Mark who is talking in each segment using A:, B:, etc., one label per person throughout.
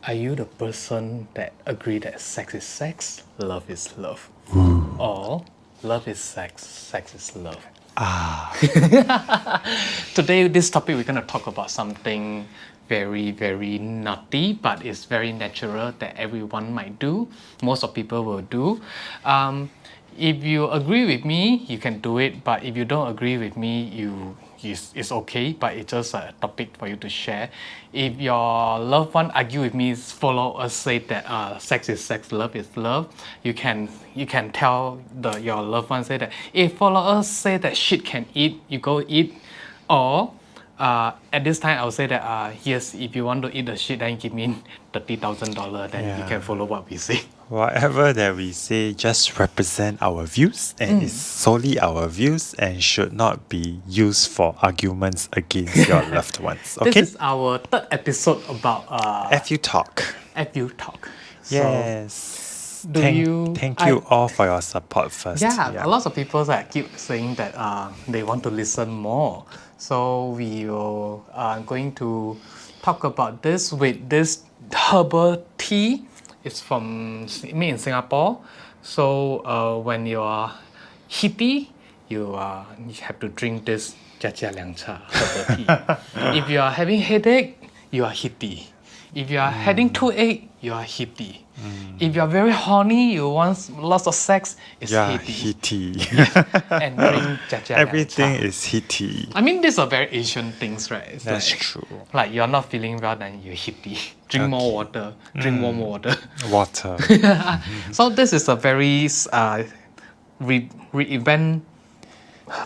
A: Are you the person that agree that sex is sex, love is love? Or love is sex, sex is love? Today, this topic, we're going to talk about something very, very naughty, but it's very natural that everyone might do. Most of people will do. If you agree with me, you can do it. But if you don't agree with me, it's okay. But it's just a topic for you to share. If your loved one argue with me, follow us say that sex is sex, love is love. You can tell your loved one say that if follow us say that shit can eat, you go eat, or at this time I will say that yes, if you want to eat the shit, then give me $30,000. Then you can follow what we say.
B: Whatever that we say just represent our views and is solely our views and should not be used for arguments against your loved ones. Okay?
A: This is our third episode about
B: FU talk.
A: FU talk.
B: Yes.
A: So,
B: thank you all for your support first.
A: a lot of people keep saying that they want to listen more. So we will going to talk about this with this herbal tea. It's made in Singapore. So when you are heaty, you have to drink this 家家凉茶 herbal tea. If you are having headache, you are heaty. If you are having toothache, you are heaty. If you are very horny, you want lots of sex, it's heaty. And drink 家家凉茶.
B: Everything is heaty.
A: I mean, these are very Asian things, right?
B: That's true.
A: Like you're not feeling well, then you're heaty. Drink more water. Drink warm water.
B: Water.
A: So this is a very re-event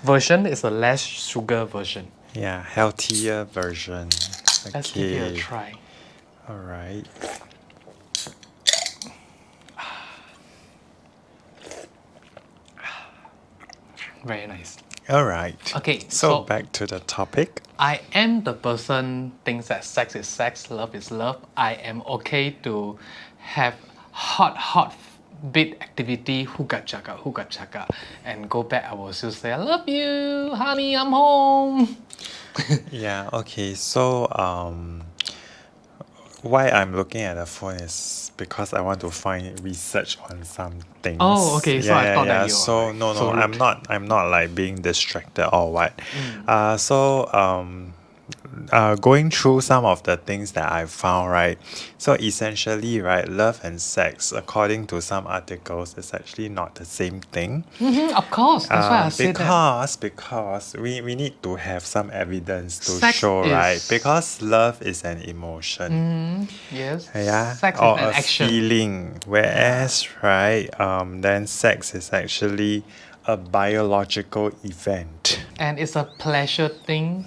A: version. It's a less sugar version.
B: Yeah, healthier version.
A: Let's give it a try.
B: All right.
A: Very nice.
B: All right.
A: Okay,
B: So back to the topic.
A: I am the person thinks that sex is sex, love is love. I am okay to have hot bit activity, hookah chaka, and go back. I will still say, I love you, honey, I'm home.
B: Yeah, okay. So why I'm looking at the phone is because I want to find research on some things.
A: Oh, okay. So I thought that you
B: So
A: were
B: no,
A: so rude.
B: I'm not like being distracted or what. Going through some of the things that I found, right? So essentially, right, love and sex, according to some articles, is actually not the same thing.
A: Of course, that's why I said that.
B: Because we need to have some evidence to
A: Sex
B: show,
A: is-
B: right? Because love is an emotion.
A: Yes.
B: Yeah,
A: Sex
B: or
A: is an
B: a
A: action.
B: feeling. Whereas, right, then sex is actually a biological event.
A: And it's a pleasure thing.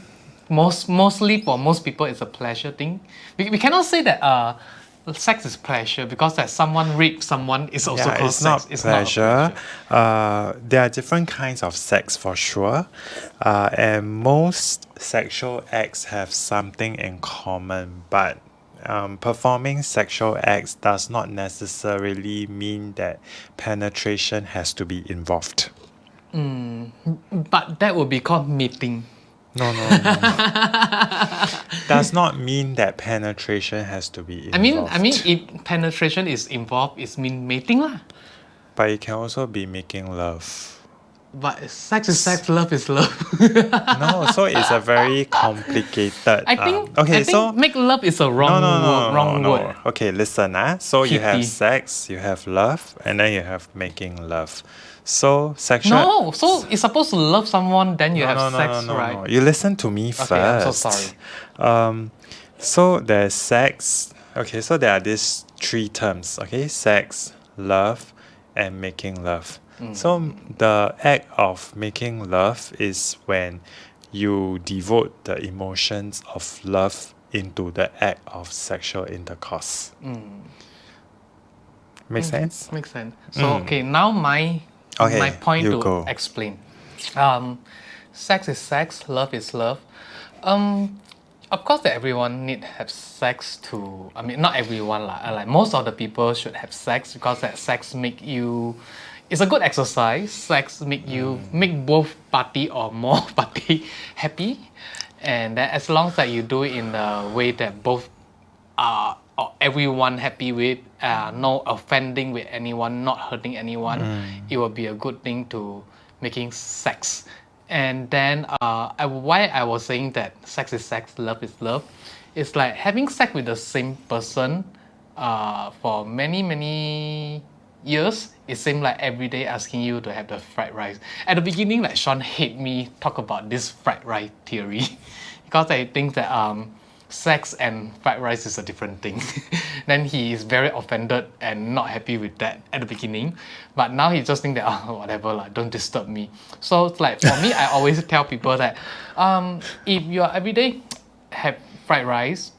A: Mostly for most people, it's a pleasure thing. We cannot say that sex is pleasure because that someone raped someone is also
B: Yeah,
A: called
B: it's
A: sex.
B: not
A: It's
B: pleasure.
A: Not a
B: There are different kinds of sex for sure, and most sexual acts have something in common, but performing sexual acts does not necessarily mean that penetration has to be involved.
A: But that would be called mating.
B: No. Does not mean that penetration has to be involved.
A: I mean, if penetration is involved, it means mating lah.
B: But it can also be making love.
A: But sex is sex, love is love.
B: No, so it's a very complicated.
A: I think.
B: Okay,
A: I think make love is a wrong word.
B: Okay, listen. So you have
A: Kitty.
B: sex, you have love, and then you have making love. So sexual.
A: No, so you're supposed to love someone, then you have sex, right?
B: No. You listen to me first.
A: Okay, I'm so sorry.
B: So there's sex. Okay, so there are these three terms. Okay, sex, love, and making love. So the act of making love is when you devote the emotions of love into the act of sexual intercourse. Make sense?
A: Makes sense. So okay, now my point
B: you
A: to
B: go.
A: explain. Sex is sex, love is love. Of course that everyone need have sex to. I mean, not everyone lah. Like most of the people should have sex because that sex make you. It's a good exercise. Sex make you make both party or more party happy, and that as long as that you do it in a way that both are everyone happy with, no offending with anyone, not hurting anyone, it will be a good thing to making sex. And then why I was saying that sex is sex, love is love, it's like having sex with the same person for many years. It seemed like every day asking you to have the fried rice. At the beginning, like Sean hate me talk about this fried rice theory because I think that sex and fried rice is a different thing. Then he is very offended and not happy with that at the beginning. But now he just think that, oh, whatever, like, don't disturb me. So it's like, for me, I always tell people that if you are every day have fried rice,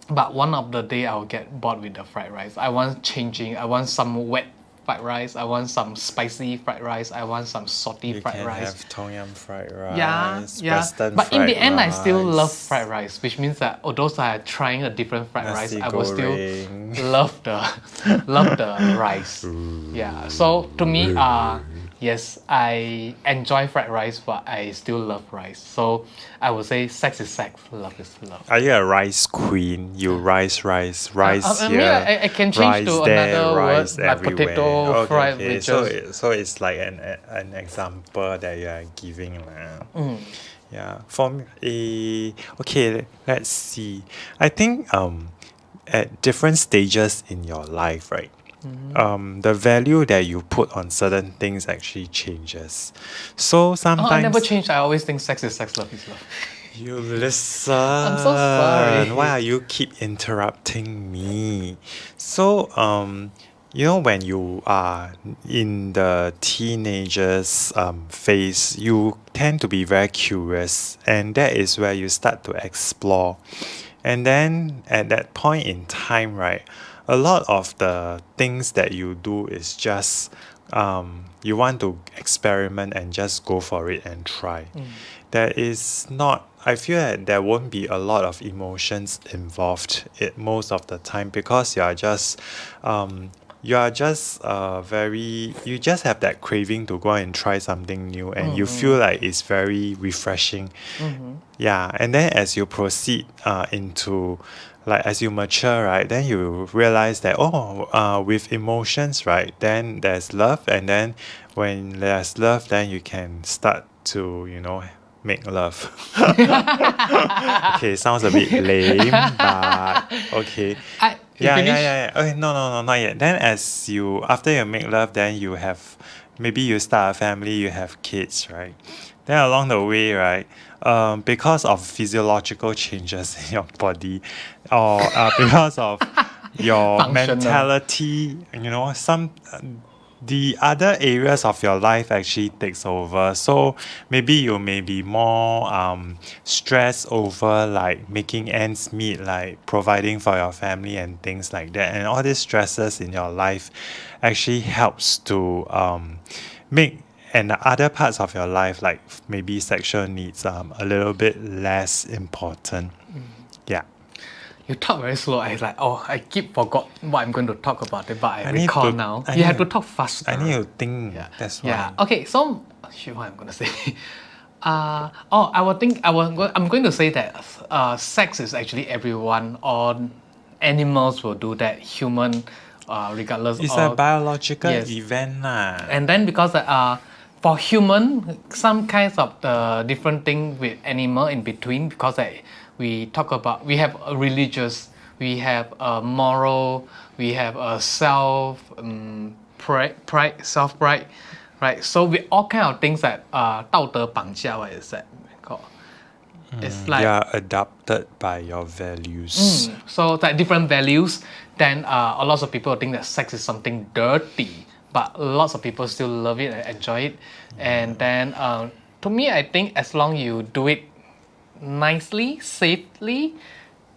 A: but one of the day I'll get bored with the fried rice. I want changing. I want some wet fried rice. I want some spicy fried rice. I want some salty
B: You
A: fried
B: can
A: rice.
B: have tom yum fried rice,
A: Yeah.
B: Western
A: But in the
B: fried
A: end, I still love
B: rice,
A: fried rice, which means that although I trying a different fried rice,
B: nasi
A: I will still
B: goreng.
A: love the rice. Yeah. So to me, yes, I enjoy fried rice, but I still love rice. So I would say sex is sex, love is love.
B: Are you a rice queen? You rice
A: I mean,
B: here,
A: I can change
B: rice
A: to
B: there,
A: another
B: rice
A: word like
B: everywhere.
A: potato
B: Okay,
A: fried
B: okay.
A: with
B: So,
A: just
B: so it's like an example that you are giving, lah. Yeah. For me, okay. Let's see. I think at different stages in your life, right? The value that you put on certain things actually changes. So
A: Oh,
B: sometimes
A: I never changed. I always think sex is sex, love is love.
B: you listen.
A: I'm so sorry.
B: Why are you keep interrupting me? So you know when you are in the teenagers phase, you tend to be very curious, and that is where you start to explore. And then at that point in time, right, a lot of the things that you do is just you want to experiment and just go for it and try. There is not, I feel that there won't be a lot of emotions involved most of the time because you are just very, you just have that craving to go and try something new, and you feel like it's very refreshing. Yeah, and then as you proceed into, like, as you mature, right, then you realize that, with emotions, right, then there's love, and then when there's love, then you can start to, make love. Okay, sounds a bit lame, but okay.
A: You finish?
B: Yeah. Okay, no, not yet. Then after you make love, then you have, maybe you start a family, you have kids, right? Then along the way, right, because of physiological changes in your body, or because of your
A: Functional.
B: mentality, the other areas of your life actually takes over. So maybe you may be more stressed over like making ends meet, like providing for your family and things like that. And all these stresses in your life actually helps to make and the other parts of your life, like maybe sexual needs, a little bit less important. Yeah.
A: You talk very slow. I was like, I keep forgot what I'm going to talk about it, but I
B: need
A: recall
B: to-
A: now.
B: I
A: You have
B: need-
A: to talk faster.
B: I need to think. That's why.
A: Yeah. Okay. So, what I'm gonna say. I'm going to say that sex is actually everyone. All animals will do that. Human, regardless.
B: It's
A: of,
B: a biological
A: yes.
B: event, lah.
A: And then because for human, some kinds of the different thing with animal in between, because we talk about, we have a religious, we have a moral, we have a self pride, self pride, right? So we all kind of things that 道德绑架, what is that called? It's like
B: You are adopted by your values.
A: so it's like different values. Then a lot of people think that sex is something dirty, but lots of people still love it and enjoy it. And then to me, I think as long you do it nicely, safely,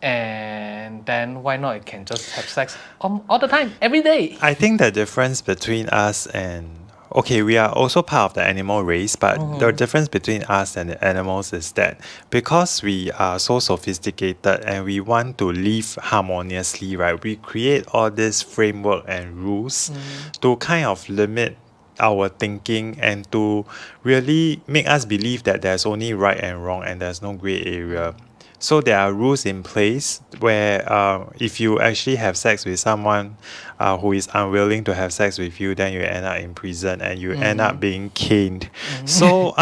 A: and then why not? You can just have sex all the time, every day.
B: I think the difference between us and we are also part of the animal race, but the difference between us and the animals is that because we are so sophisticated and we want to live harmoniously, right? We create all this framework and rules to kind of limit our thinking and to really make us believe that there's only right and wrong and there's no gray area. So there are rules in place where if you actually have sex with someone who is unwilling to have sex with you, then you end up in prison and you end up being caned. So,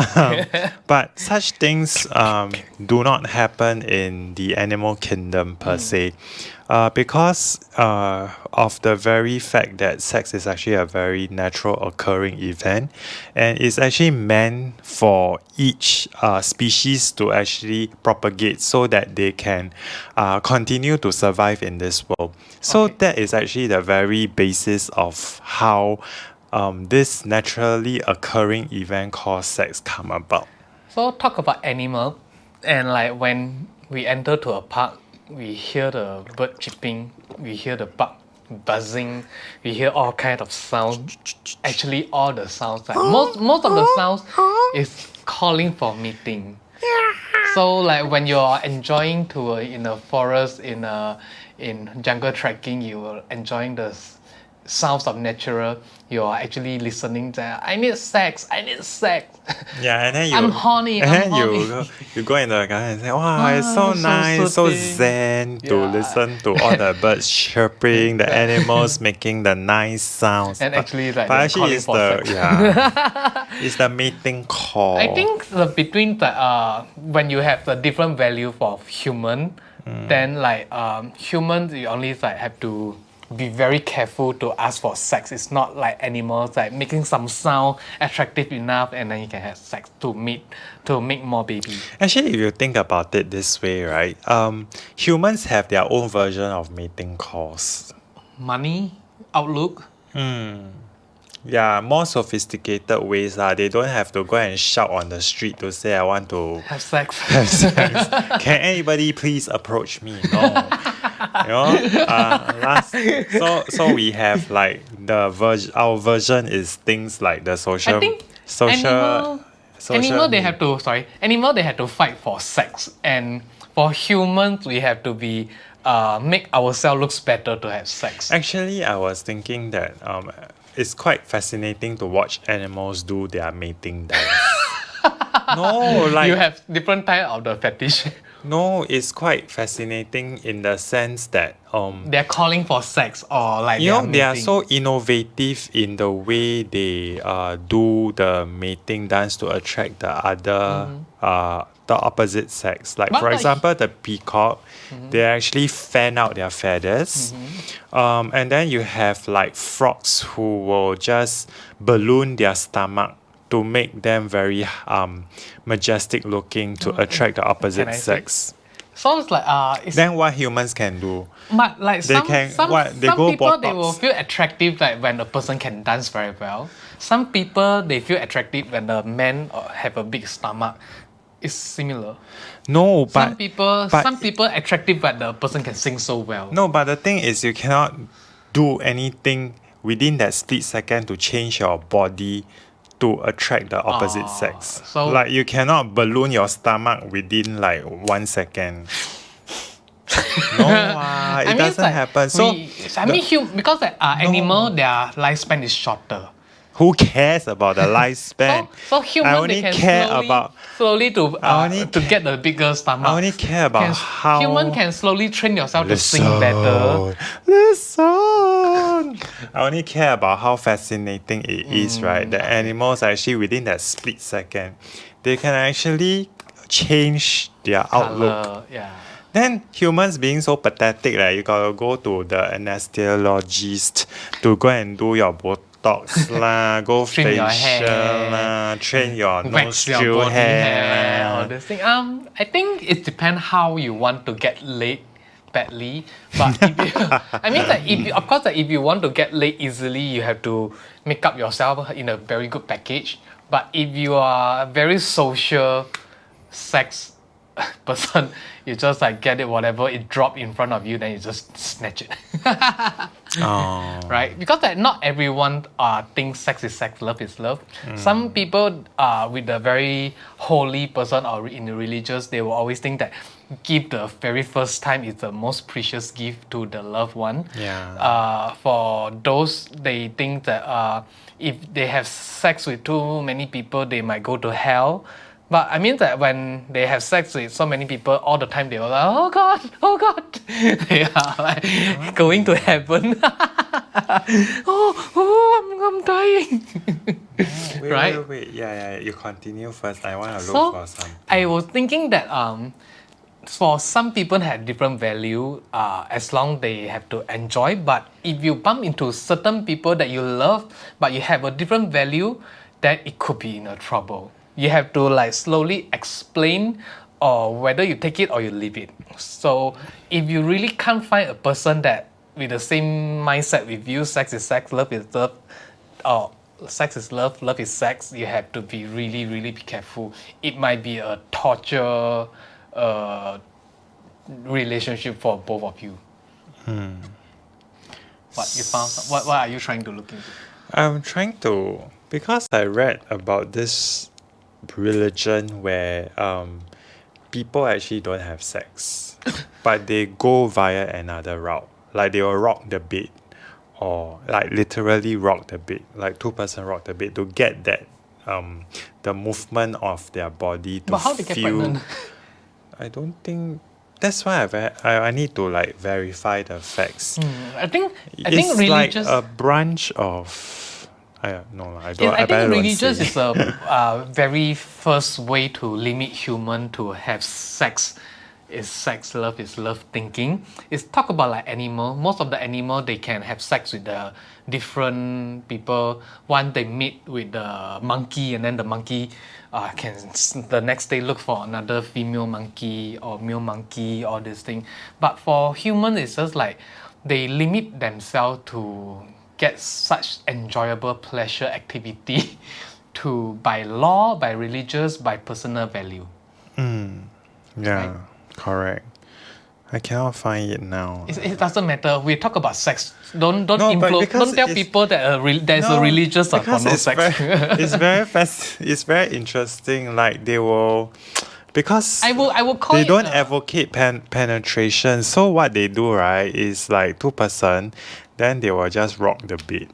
B: but such things do not happen in the animal kingdom per se. Because of the very fact that sex is actually a very natural occurring event and it's actually meant for each species to actually propagate so that they can continue to survive in this world. So that is actually the very basis of how this naturally occurring event called sex come about.
A: So talk about animal, and like when we enter to a park, we hear the bird chirping, we hear the bug buzzing, we hear all kind of sounds. Actually, all the sounds, like most of the sounds, is calling for mating. So like when you're enjoying to in a forest, in jungle trekking, you are enjoying the sounds of natural. You are actually listening to, I need sex, I need sex.
B: Yeah, and then you
A: I'm horny,
B: and
A: I'm
B: then
A: horny.
B: you go in the garden and say, wow, it's so
A: so
B: nice, so
A: soothing.
B: zen to
A: Yeah.
B: listen to all the birds chirping, the animals making the nice sounds.
A: And actually, like,
B: but
A: they're
B: actually
A: calling
B: it's
A: for
B: the
A: sex.
B: it's the mating call.
A: I think between the when you have the different value for human, then like humans, you only like have to be very careful to ask for sex. It's not like animals like making some sound attractive enough and then you can have sex to make more babies.
B: Actually, if you think about it this way, right? Humans have their own version of mating calls.
A: Money, outlook.
B: Yeah, more sophisticated ways. They don't have to go and shout on the street to say, I want to
A: Have sex.
B: have sex. Can anybody please approach me? No. So we have like our version is things like the social
A: I think
B: social
A: animal they have to fight for sex, and for humans we have to be make ourselves looks better to have sex.
B: Actually, I was thinking that it's quite fascinating to watch animals do their mating dance. No, like
A: You have different type of the fetish.
B: no, it's quite fascinating in the sense that
A: They're calling for sex, or like
B: you know they are
A: mating.
B: so innovative in the way they do the mating dance to attract the other the opposite sex. Like
A: But
B: for
A: like-
B: example, the peacock, they actually fan out their feathers, and then you have like frogs who will just balloon their stomach to make them very majestic looking to attract the opposite
A: I see?
B: sex.
A: So it's like it's
B: Then what humans can do?
A: but like
B: they
A: some
B: can-
A: some,
B: what, they
A: some
B: go
A: people they
B: Botox.
A: will feel attractive like when a person can dance very well. Some people they feel attractive when the man have a big stomach. It's similar.
B: No, but
A: Some people attractive but the person can sing so well.
B: no, but the thing is, you cannot do anything within that split second to change your body to attract the opposite sex.
A: so-
B: like you cannot balloon your stomach within like 1 second. No, it
A: it's
B: doesn't
A: like
B: happen. So
A: because animal their lifespan is shorter.
B: who cares about the lifespan?
A: So human
B: I only
A: they can
B: care
A: slowly,
B: about
A: slowly to
B: I only
A: to get the bigger stomach.
B: I only care about
A: Can-
B: how
A: human can slowly train yourself to sing better.
B: Listen. I only care about how fascinating it is, right? The animals actually within that split second, they can actually change their outlook.
A: Colour, yeah.
B: Then humans being so pathetic, right? You gotta go to the anesthesiologist to go and do your Botox lah, go
A: Trim your
B: facial
A: hair,
B: lah, train your
A: Wax your
B: nostril
A: body hair, all
B: hair.
A: this thing. I think it depends how you want to get laid badly. But if you, I mean, like, if you, of course, like, if you want to get laid easily, you have to make up yourself in a very good package. But if you are a very social sex person, you just like get it whatever it drop in front of you, then you just snatch it.
B: Oh.
A: Right? Because like, not everyone thinks sex is sex, love is love. Some people with a very holy person or in the religious, they will always think that give the very first time is the most precious gift to the loved one.
B: Yeah.
A: For those, they think that if they have sex with too many people, they might go to hell. But I mean that when they have sex with so many people all the time, they were like, oh God, they are like going to heaven. I'm dying.
B: Wait,
A: Right?
B: wait. Yeah. You continue first. I want to look
A: So
B: for some.
A: I was thinking that for some people have different value as long they have to enjoy. But if you bump into certain people that you love but you have a different value, then it could be in a trouble. You have to like slowly explain or whether you take it or you leave it. So if you really can't find a person that with the same mindset with you, sex is sex, love is love, or sex is love, love is sex, you have to be really, really be careful. It might be a torture relationship for both of you. What you found? What are you trying to look into?
B: I'm trying to, because I read about this religion where people actually don't have sex, but they go via another route. Like they will rock the bed, or like literally rock the bed, like two-person rock the bed to get that the movement of their body to
A: But how they get
B: feel.
A: pregnant?
B: I don't think. That's why I need to like verify the facts.
A: I think
B: It's
A: religious.
B: like a branch of. No, I don't.
A: I
B: I better
A: think
B: don't
A: religious
B: say.
A: is a very first way to limit human to have sex. Is sex, love is love thinking. It's talk about like animal. Most of the animal they can have sex with the different people. One they meet with the monkey and then the monkey can the next day look for another female monkey or male monkey or this thing. But for human it's just like they limit themselves to get such enjoyable pleasure activity to by law, by religious, by personal value.
B: Yeah,
A: Right.
B: correct. I cannot find it now.
A: It doesn't matter. We talk about sex. Don't
B: No, but because
A: don't tell
B: it's-
A: people that there's a religious for
B: because
A: no
B: it's
A: sex.
B: it's very interesting. Like they will, because
A: I will call
B: they
A: it.
B: don't advocate penetration. So what they do, right, is like two-person, then they will just rock the bed.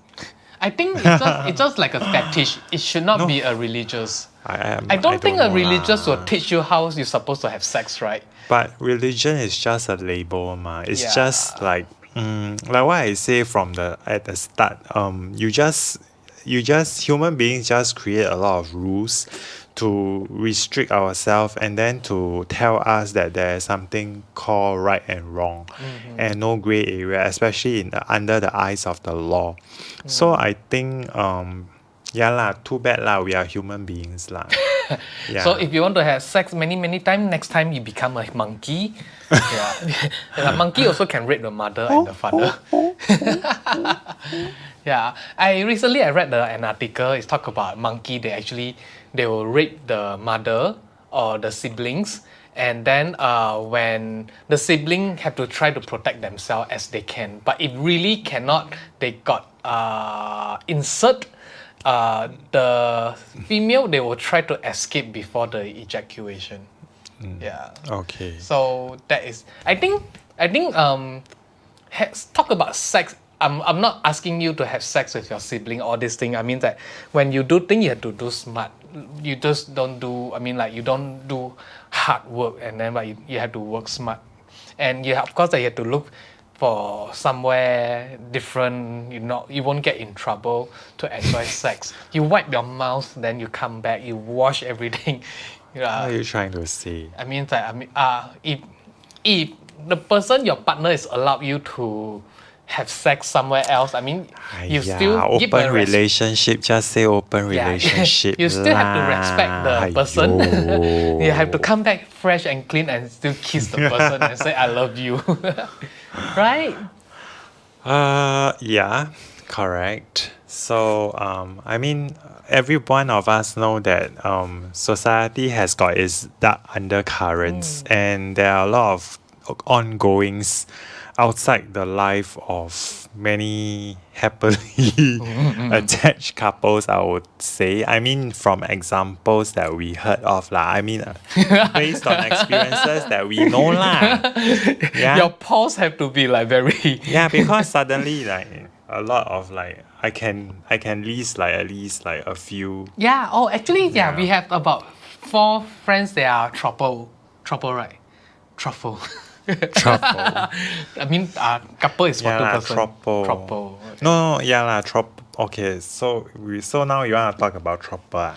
A: I think it's just like a fetish. It should not be a religious. I don't think a
B: know
A: religious
B: lah.
A: will teach you how you're supposed to have sex, right?
B: But religion is just a label, ma. It's
A: Yeah.
B: just like what I say from the at the start. You just human beings just create a lot of rules to restrict ourselves and then to tell us that there is something called right and wrong and no gray area, especially under the eyes of the law. So I think yeah lah, too bad lah, we are human beings lah. Yeah.
A: So if you want to have sex many times, next time you become a monkey. Yeah. And a monkey also can rape the mother and the father. Yeah. I recently read an article. It's talk about monkey. They will rape the mother or the siblings. And then when the sibling have to try to protect themselves as they can, but it really cannot, they got insert the female, they will try to escape before the ejaculation. Yeah.
B: Okay.
A: So that is, I think talk about sex. I'm not asking you to have sex with your sibling or this thing. I mean that when you do things, you have to do smart. You just don't do. I mean like you don't do hard work, and then but you have to work smart. And you of course you have to look for somewhere different. You won't get in trouble to enjoy sex. You wipe your mouth, then you come back. You wash everything.
B: What are you trying to say?
A: I mean that if the person your partner is allowed you to have sex somewhere else, I mean you still give
B: open
A: a
B: relationship. Just say open
A: yeah,
B: relationship.
A: you still have to respect the person.
B: !aiyo!
A: You have to come back fresh and clean and still kiss the person and say I love you. Right?
B: Yeah, correct. So, I mean, every one of us know that society has got its dark undercurrents, and there are a lot of ongoings outside the life of many happily attached couples, I would say. I mean, from examples that we heard of, lah. I mean, based on experiences that we know, lah. Yeah.
A: Your pulse have to be like very
B: Yeah, because suddenly like a lot of like I can list like at least like a few.
A: Yeah. Oh, actually, yeah.
B: Yeah.
A: We have about 4 friends, they are trouble. Trouble, right? Truffle.
B: Truffle.
A: I mean, couple is for
B: Yeah
A: 2
B: lah,
A: person.
B: trouble.
A: Trouble.
B: No, yeah lah, okay, so now you want to talk about trouble.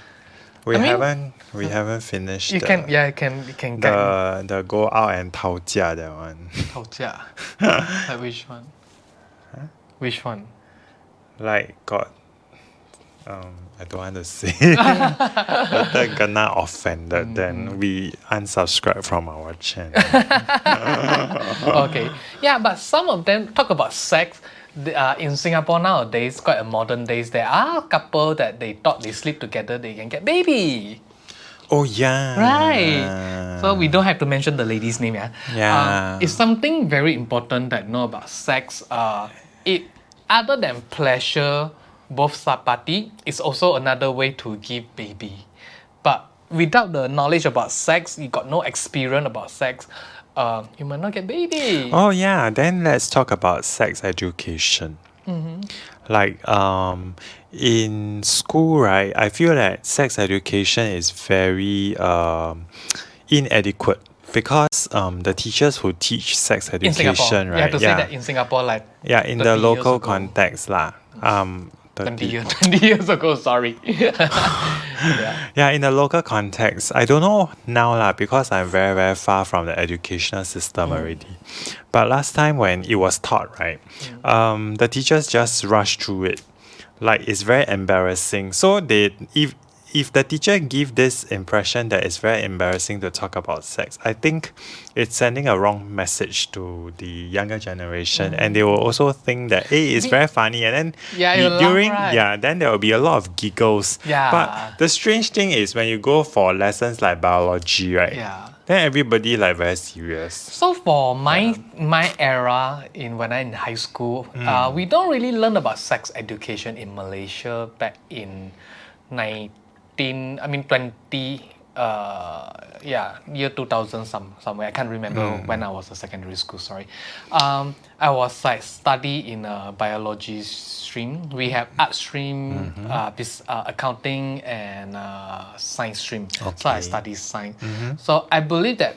B: We
A: I mean,
B: haven't finished
A: You can get
B: the go out and 吵架 that one.
A: 吵架. Like which one? Which one?
B: Like got I don't want to say. Later gonna offended, then we unsubscribe from our channel.
A: Okay. Yeah, but some of them talk about sex. In Singapore nowadays, quite a modern days, there are couple that they thought they sleep together, they can get baby.
B: Oh yeah.
A: Right. So we don't have to mention the lady's name, yeah.
B: Yeah.
A: It's something very important that know about sex. It other than pleasure, both side party, it's also another way to give baby. But without the knowledge about sex, you got no experience about sex, you might not get baby.
B: Oh yeah, then let's talk about sex education. Like in school, right? I feel that sex education is very inadequate because the teachers who teach sex
A: In Singapore,
B: education,
A: you
B: right?
A: have to say that in Singapore, like
B: Yeah, in the
A: 30 years
B: local
A: ago.
B: context lah.
A: 20 years ago, sorry.
B: Yeah, in the local context, I don't know now lah because I'm very, very far from the educational system already. But last time when it was taught, right, the teachers just rush through it. Like it's very embarrassing. So if the teacher give this impression that it's very embarrassing to talk about sex, I think it's sending a wrong message to the younger generation, and they will also think that hey, it's very funny, and then
A: you'll laugh, right?
B: then there will be a lot of giggles.
A: Yeah.
B: But the strange thing is when you go for lessons like biology, right?
A: Yeah.
B: Then everybody like very serious.
A: So for my era when I in high school, we don't really learn about sex education in Malaysia back in 20 year 2000 somewhere. I can't remember when I was a secondary school, sorry. I was like study in a biology stream. We have art stream, accounting and science stream. So I study science. So I believe that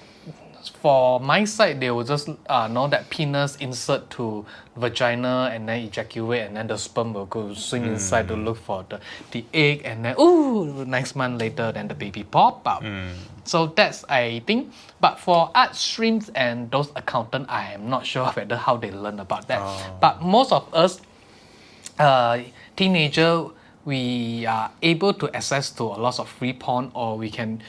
A: for my side, they will just know that penis insert to vagina and then ejaculate, and then the sperm will go swing inside to look for the egg, and then next month later, then the baby pop up. So that's I think. But for art streams and those accountant, I am not sure whether how they learn about that. But most of us, teenager, we are able to access to a lot of free porn, or we can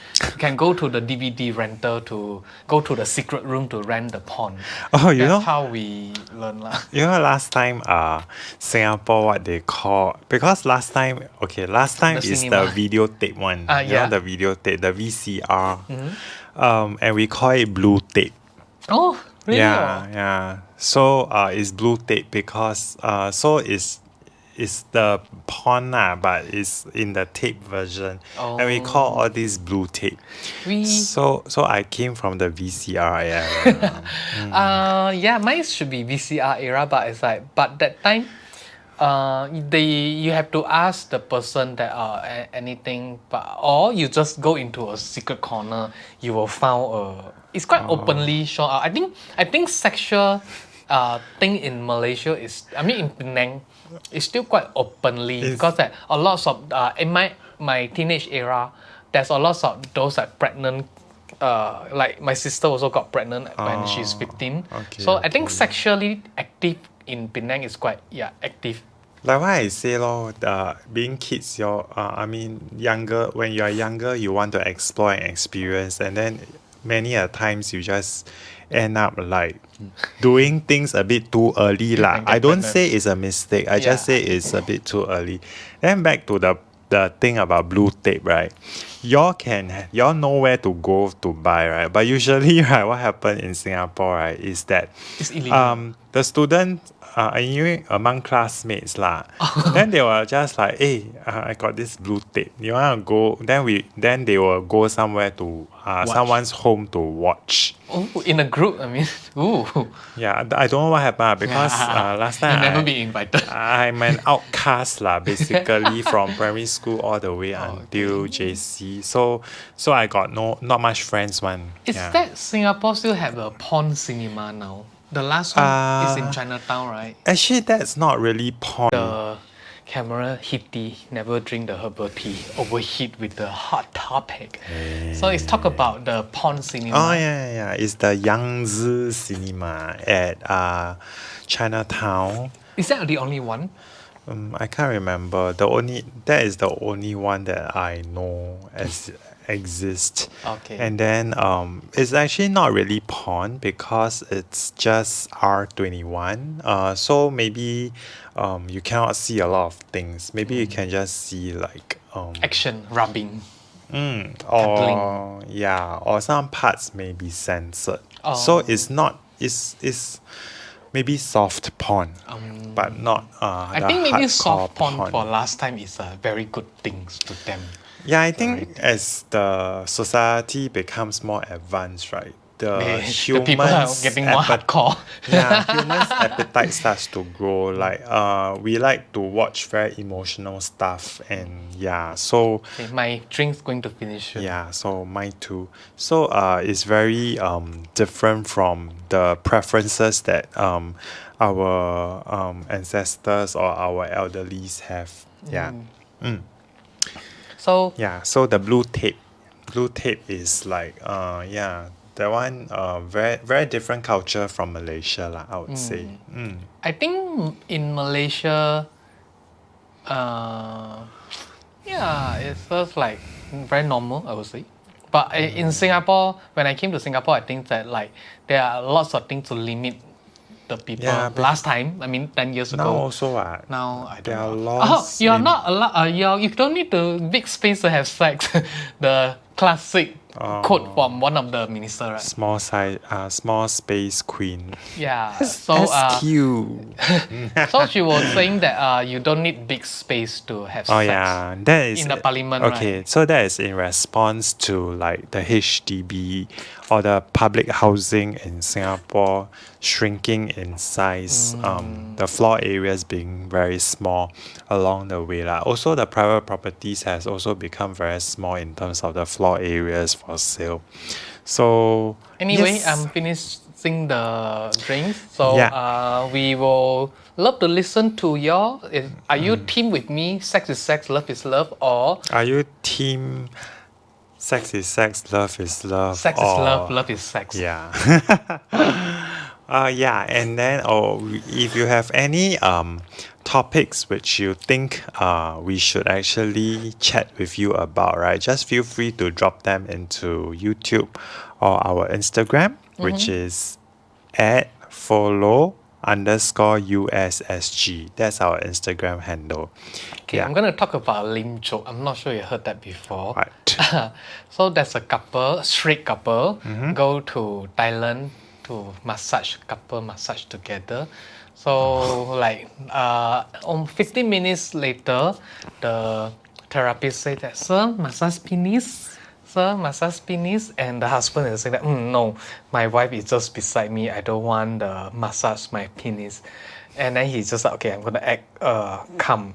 A: go to the DVD rental to go to the secret room to rent the porn. That's how we learn lah.
B: You know last time Singapore what they call, because last time is
A: cinema.
B: the videotape one. You know the videotape, the VCR. And we call it blue tape.
A: Oh, really?
B: Yeah. So it's blue tape because so it's the porn but it's in the tape version. And we call all this blue tape. So I came from the VCR era.
A: Mine should be VCR era, but it's like, but that time you have to ask the person that anything, or you just go into a secret corner, you will find it's quite openly shown. I think sexual thing in Malaysia is, in Penang, it's still quite openly, because that a lot of in my teenage era, there's a lot of those pregnant. Like my sister also got pregnant when she's 15. I think sexually active in Penang is quite active.
B: Like what I say being kids, younger, when you are younger, you want to explore and experience, and then many a times you just end up like doing things a bit too early lah. I don't say it's a mistake. I just say it's a bit too early. Then back to the thing about blue tape, right? Y'all know where to go to buy, right? But usually, right, what happened in Singapore, right, is that
A: it's illegal.
B: The student among classmates lah. Then they were just like, hey, I got this blue tape. You wanna go? Then they will go somewhere to someone's home to watch.
A: Oh, in a group, ooh.
B: Yeah, I don't know what happened because last time
A: You'll never be invited.
B: I'm an outcast lah, basically from primary school all the way until JC. elderly. So I got not much friends one.
A: Is
B: Yeah.
A: that Singapore still have a porn cinema now? The last one is in Chinatown, right?
B: Actually, that's not really porn.
A: The camera heaty, never drink the herbal tea, overheat with the hot topic. So it's talk about the porn cinema.
B: Oh yeah. It's the Yangtze Cinema at Chinatown.
A: Is that the only one?
B: I can't remember. That is the only one that I know exists.
A: Okay.
B: And then it's actually not really porn because it's just R21. So maybe you cannot see a lot of things. Maybe you can just see like
A: Action, rubbing.
B: or some parts may be censored.
A: Oh.
B: So it's maybe soft porn, but not
A: I
B: the
A: think maybe
B: hardcore
A: soft porn for last time is a very good thing to them.
B: Yeah, I think as the society becomes more advanced, right? The
A: people are getting more hardcore.
B: Humans' appetite starts to grow. Like we like to watch very emotional stuff, and so
A: Okay, my drink's going to finish soon.
B: so mine too. So it's very different from the preferences that our ancestors or our elderlies have.
A: So
B: So the blue tape is like that one very very different culture from Malaysia lah, I would say.
A: I think in Malaysia, it's just like very normal, I would say. But in Singapore, when I came to Singapore, I think that like there are lots of things to limit the people. Last time, I mean 10 years ago.
B: Now also
A: Now I
B: there
A: don't
B: are
A: know.
B: laws.
A: You're not allowed. You don't need the big space to have sex. The classic quote from one of the minister, right?
B: Small size, small space queen.
A: Yeah. So
B: SQ.
A: so she was saying that you don't need big space to have sex.
B: That is
A: in the parliament,
B: okay,
A: right?
B: so that is in response to like the HDB or the public housing in Singapore shrinking in size, the floor areas being very small along the way lah. Also the private properties has also become very small in terms of the floor areas for sale. So
A: Anyway,
B: yes.
A: I'm finishing the drinks. So we will love to listen to y'all. Are you team with me? Sex is sex, love is love, or
B: Are you team sex is sex, love is love?
A: sex is love, love is sex?
B: Yeah. And then if you have any topics which you think we should actually chat with you about, right? Just feel free to drop them into YouTube or our Instagram, which is @follow_USSG. That's our Instagram handle.
A: Okay, I'm gonna talk about a lame joke. I'm not sure you heard that before.
B: Right.
A: So there's a couple, straight couple, go to Thailand to couple massage together. So like 15 minutes later, the therapist said that, sir, massage penis. Sir, massage penis. And the husband is saying that, no, my wife is just beside me. I don't want the massage my penis. And then he's just like, okay, I'm gonna act come.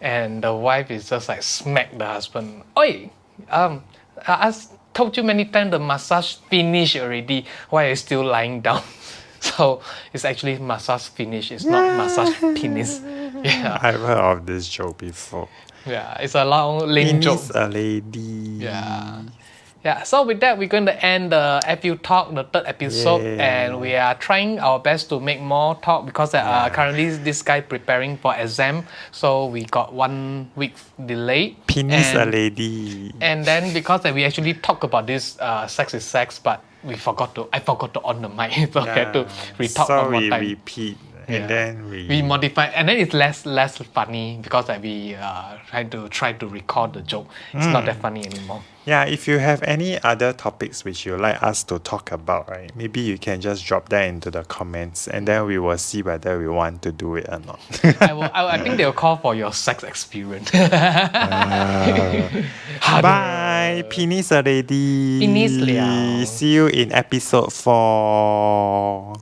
A: And the wife is just like smack the husband. Oi, I told you many times the massage finished already. Why are you still lying down? So it's actually massage finish. It's not massage penis. Yeah,
B: I've heard of this joke before.
A: yeah. It's a long lame joke.
B: Penis a lady.
A: Yeah. So with that, we're going to end the FU Talk, the third episode, and we are trying our best to make more talk because currently this guy preparing for exam, so we got 1 week delay.
B: Penis a lady.
A: And then because we actually talk about this sex is sex, but I forgot to on the mic, so I had to re-talk one more time.
B: We repeat and then
A: we modify, and then it's less funny because we try to record the joke. It's not that funny anymore.
B: Yeah, if you have any other topics which you like us to talk about, right? Maybe you can just drop that into the comments, and then we will see whether we want to do it or not.
A: I think they'll call for your sex experience.
B: Bye, penis a lady.
A: Penis liao.
B: See you in episode 4.